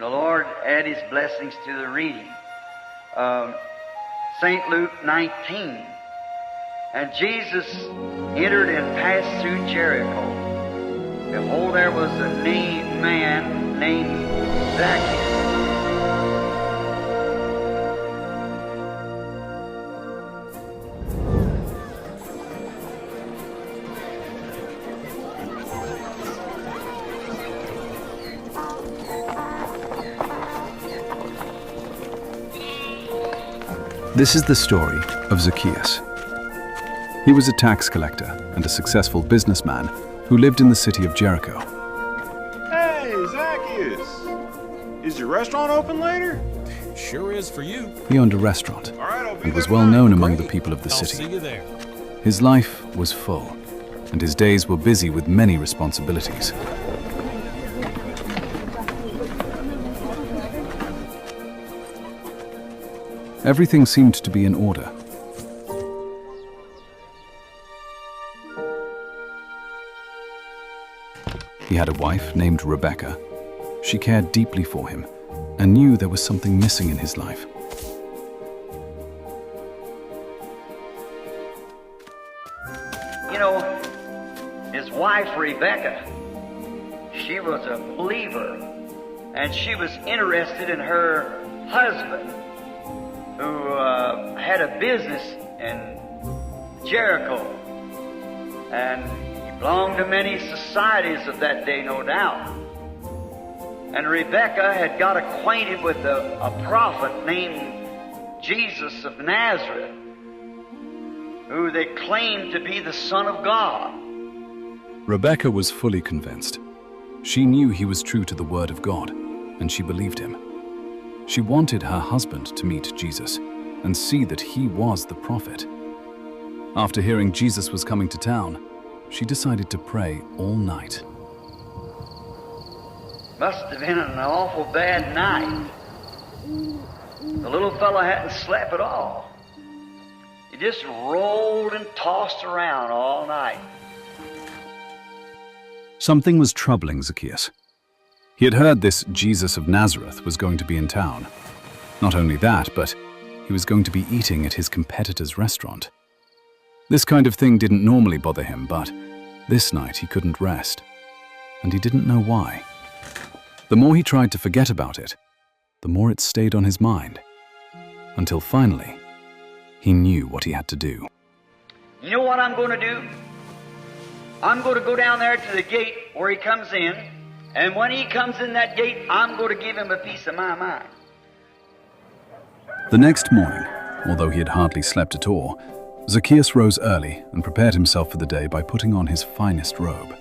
The Lord add His blessings to the reading. St. Luke 19. And Jesus entered and passed through Jericho. Behold, there was a man named Zacchaeus. This is the story of Zacchaeus. He was a tax collector and a successful businessman who lived in the city of Jericho. Hey, Zacchaeus! Is your restaurant open later? Sure is for you. He owned a restaurant All right, I'll be and was there well tonight. known among the Great. people of the I'll city. see you there. His life was full, and his days were busy with many responsibilities. Everything seemed to be in order. He had a wife named Rebecca. She cared deeply for him and knew there was something missing in his life. You know, his wife Rebecca, she was a believer, and she was interested in her husband, who had a business in Jericho, and he belonged to many societies of that day, no doubt. And Rebecca had got acquainted with a prophet named Jesus of Nazareth, who they claimed to be the Son of God. Rebecca was fully convinced. She knew he was true to the Word of God, and she believed him. She wanted her husband to meet Jesus and see that he was the prophet. After hearing Jesus was coming to town, she decided to pray all night. Must have been an awful bad night. The little fellow hadn't slept at all. He just rolled and tossed around all night. Something was troubling Zacchaeus. He had heard this Jesus of Nazareth was going to be in town. Not only that, but he was going to be eating at his competitor's restaurant. This kind of thing didn't normally bother him, but this night he couldn't rest, and he didn't know why. The more he tried to forget about it, the more it stayed on his mind, until finally, he knew what he had to do. You know what I'm going to do? I'm going to go down there to the gate where he comes in, and when he comes in that gate, I'm going to give him a piece of my mind. The next morning, although he had hardly slept at all, Zacchaeus rose early and prepared himself for the day by putting on his finest robe.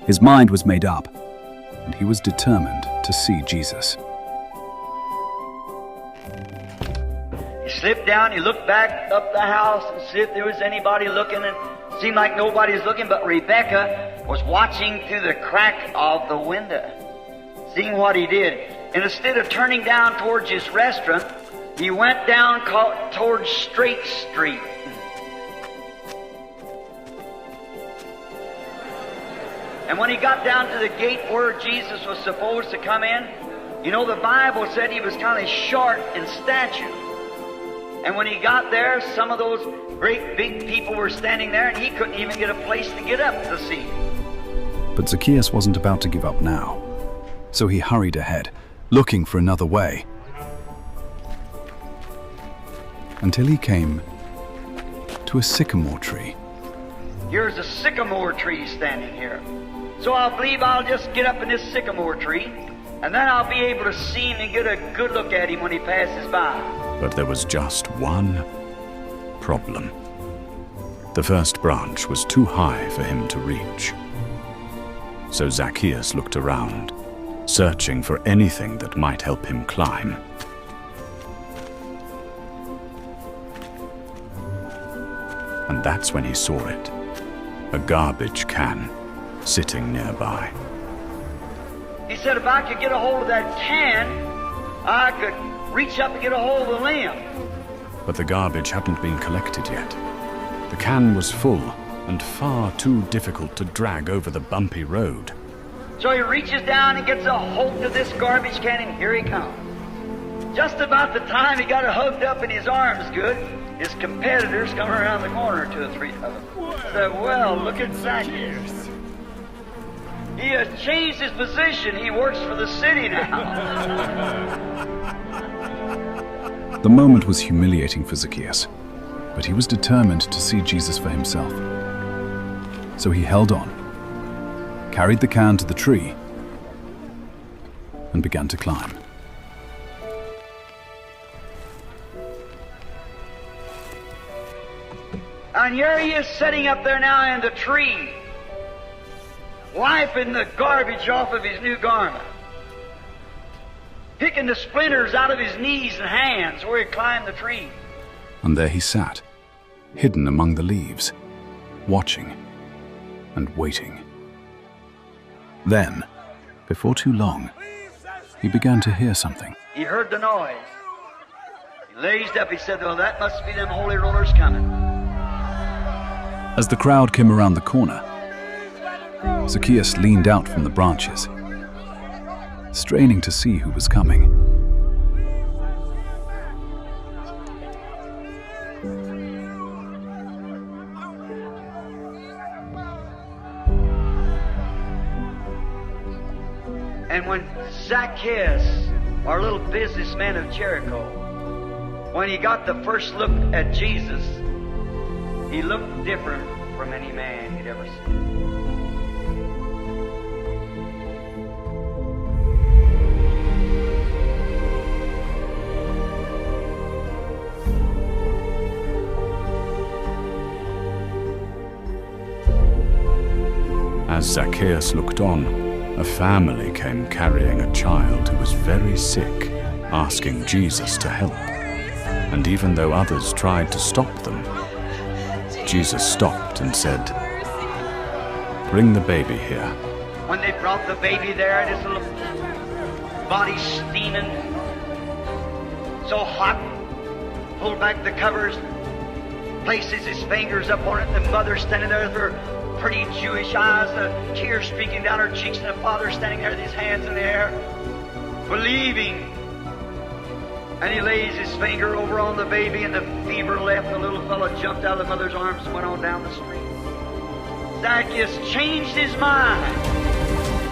His mind was made up, and he was determined to see Jesus. He slipped down, he looked back up the house and see if there was anybody looking, and it seemed like nobody was looking, but Rebecca was watching through the crack of the window, seeing what he did. And instead of turning down towards his restaurant, he went down towards Straight Street. And when he got down to the gate where Jesus was supposed to come in, you know, the Bible said he was kind of short in stature. And when he got there, some of those great big people were standing there, and he couldn't even get a place to get up to see. But Zacchaeus wasn't about to give up now, so he hurried ahead, looking for another way, until he came to a sycamore tree. Here's a sycamore tree standing here. So I believe I'll just get up in this sycamore tree, and then I'll be able to see him and get a good look at him when he passes by. But there was just one problem. The first branch was too high for him to reach. So Zacchaeus looked around, searching for anything that might help him climb. And that's when he saw it, a garbage can sitting nearby. He said if I could get a hold of that can, I could reach up and get a hold of the limb. But the garbage hadn't been collected yet. The can was full and far too difficult to drag over the bumpy road. So he reaches down and gets a hold of this garbage can, and here he comes. Just about the time he got it hooked up in his arms good, his competitors come around the corner, 2 or 3 of them. Said, well, look at Zacchaeus. He has changed his position. He works for the city now. The moment was humiliating for Zacchaeus, but he was determined to see Jesus for himself. So he held on, carried the can to the tree, and began to climb. And here he is sitting up there now in the tree, wiping the garbage off of his new garment, picking the splinters out of his knees and hands where he climbed the tree. And there he sat, hidden among the leaves, watching and waiting. Then, before too long, he began to hear something. He heard the noise. He raised up, he said, well, that must be them holy rollers coming. As the crowd came around the corner, Zacchaeus leaned out from the branches, straining to see who was coming. And when Zacchaeus, our little businessman of Jericho, when he got the first look at Jesus, he looked different from any man he'd ever seen. As Zacchaeus looked on, a family came carrying a child who was very sick, asking Jesus to help. And even though others tried to stop them, Jesus stopped and said, "Bring the baby here." When they brought the baby there, and his little body steaming, so hot, pulled back the covers, places his fingers up on it, and the mother standing there with her pretty Jewish eyes, the tears streaking down her cheeks, and the father standing there with his hands in the air, believing. And he lays his finger over on the baby, and the fever left. The little fellow jumped out of the mother's arms and went on down the street. Zacchaeus changed his mind.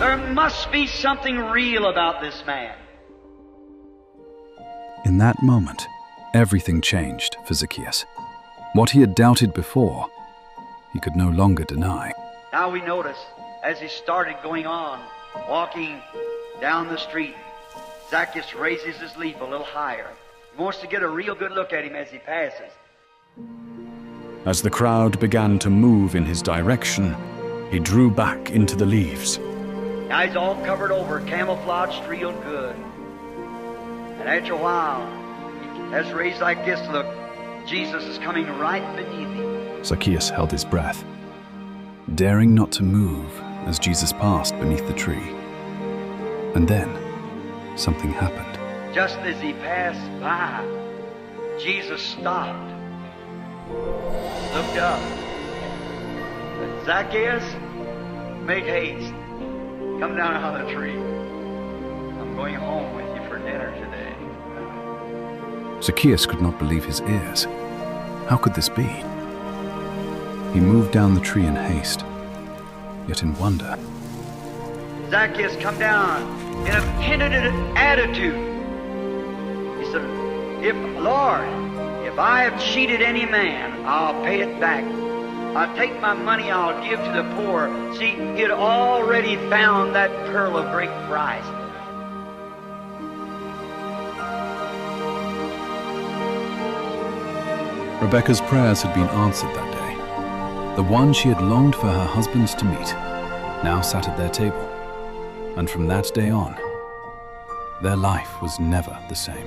There must be something real about this man. In that moment, everything changed for Zacchaeus. What he had doubted before, he could no longer deny. Now we notice, as he started going on, walking down the street, Zacchaeus raises his leap a little higher. He wants to get a real good look at him as he passes. As the crowd began to move in his direction, he drew back into the leaves. Now he's all covered over, camouflaged real good. And after a while, as raised like this, look, Jesus is coming right beneath him. Zacchaeus held his breath, daring not to move as Jesus passed beneath the tree. And then, something happened. Just as he passed by, Jesus stopped, looked up, said, "Zacchaeus, make haste. Come down out of the tree. I'm going home with you for dinner today." Zacchaeus could not believe his ears. How could this be? He moved down the tree in haste, yet in wonder. Zacchaeus come down in a penitent attitude. He said, Lord, if I have cheated any man, I'll pay it back. I'll take my money, I'll give to the poor. See, he had already found that pearl of great price. Rebecca's prayers had been answered that day. The one she had longed for her husband to meet now sat at their table. And from that day on, their life was never the same.